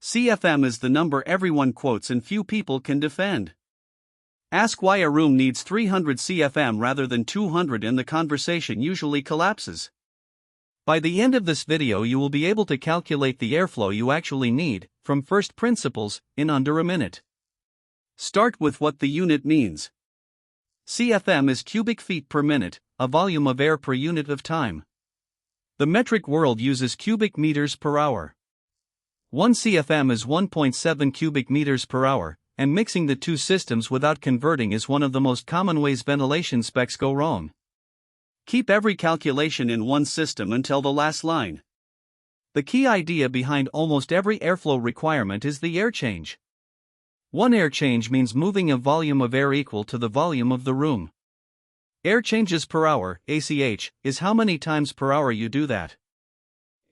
CFM is the number everyone quotes and few people can defend. Ask why a room needs 300 CFM rather than 200 and the conversation usually collapses. By the end of this video you will be able to calculate the airflow you actually need, from first principles, in under a minute. Start with what the unit means. CFM is cubic feet per minute, a volume of air per unit of time. The metric world uses cubic meters per hour. 1 CFM is 1.7 cubic meters per hour, and mixing the two systems without converting is one of the most common ways ventilation specs go wrong. Keep every calculation in one system until the last line. The key idea behind almost every airflow requirement is the air change. One air change means moving a volume of air equal to the volume of the room. Air changes per hour, ACH, is how many times per hour you do that.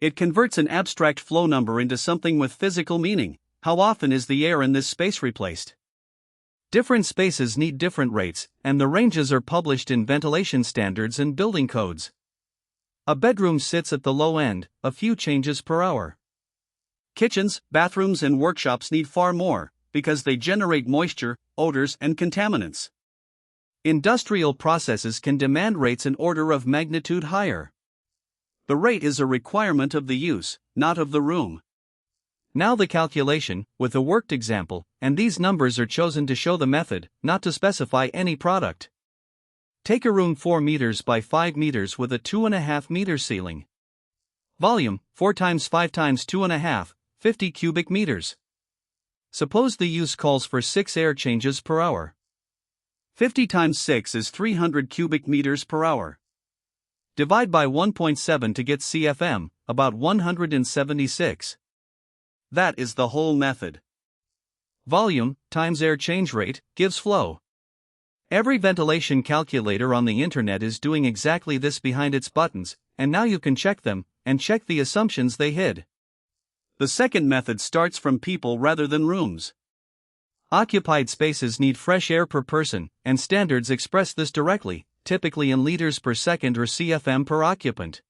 It converts an abstract flow number into something with physical meaning. How often is the air in this space replaced? Different spaces need different rates, and the ranges are published in ventilation standards and building codes. A bedroom sits at the low end, a few changes per hour. Kitchens, bathrooms, and workshops need far more, because they generate moisture, odors, and contaminants. Industrial processes can demand rates an order of magnitude higher. The rate is a requirement of the use, not of the room. Now the calculation, with a worked example, and these numbers are chosen to show the method, not to specify any product. Take a room 4 meters by 5 meters with a 2.5 meter ceiling. Volume, 4 times 5 times 2.5, 50 cubic meters. Suppose the use calls for 6 air changes per hour. 50 times 6 is 300 cubic meters per hour. Divide by 1.7 to get CFM, about 176. That is the whole method. Volume times air change rate gives flow. Every ventilation calculator on the internet is doing exactly this behind its buttons, and now you can check them, and check the assumptions they hid. The second method starts from people rather than rooms. Occupied spaces need fresh air per person, and standards express this directly, typically in liters per second or CFM per occupant.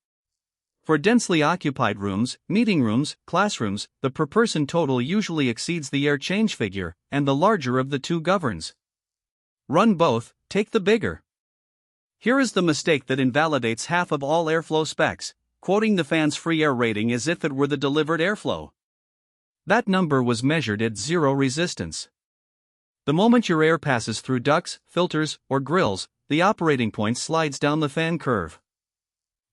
For densely occupied rooms, meeting rooms, classrooms, the per person total usually exceeds the air change figure, and the larger of the two governs. Run both, take the bigger. Here is the mistake that invalidates half of all airflow specs, quoting the fan's free air rating as if it were the delivered airflow. That number was measured at zero resistance. The moment your air passes through ducts, filters, or grills, the operating point slides down the fan curve.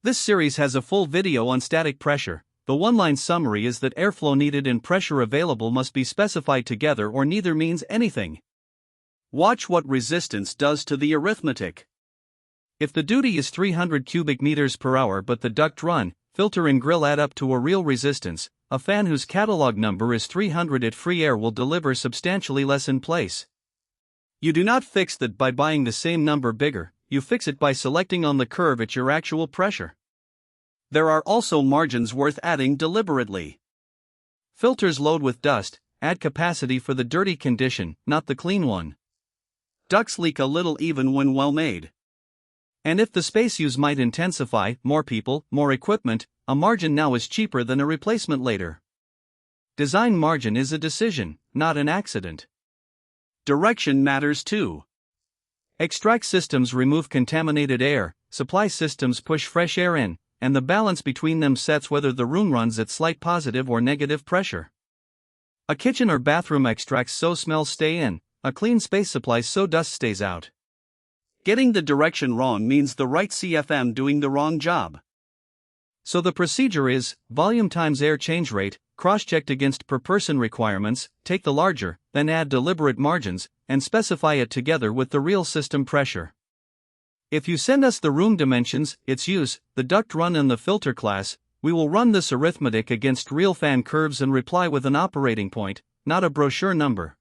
This series has a full video on static pressure. The one-line summary is that airflow needed and pressure available must be specified together or neither means anything. Watch what resistance does to the arithmetic. If the duty is 300 cubic meters per hour but the duct run, filter and grill add up to a real resistance, a fan whose catalog number is 300 at free air will deliver substantially less in place. You do not fix that by buying the same number bigger, you fix it by selecting on the curve at your actual pressure. There are also margins worth adding deliberately. Filters load with dust, add capacity for the dirty condition, not the clean one. Ducts leak a little even when well made. And if the space use might intensify, more people, more equipment, a margin now is cheaper than a replacement later. Design margin is a decision, not an accident. Direction matters too. Extract systems remove contaminated air, supply systems push fresh air in, and the balance between them sets whether the room runs at slight positive or negative pressure. A kitchen or bathroom extracts so smells stay in, a clean space supplies so dust stays out. Getting the direction wrong means the right CFM doing the wrong job. So the procedure is, volume times air change rate, cross-checked against per person requirements, take the larger, then add deliberate margins, and specify it together with the real system pressure. If you send us the room dimensions, its use, the duct run and the filter class, we will run this arithmetic against real fan curves and reply with an operating point, not a brochure number.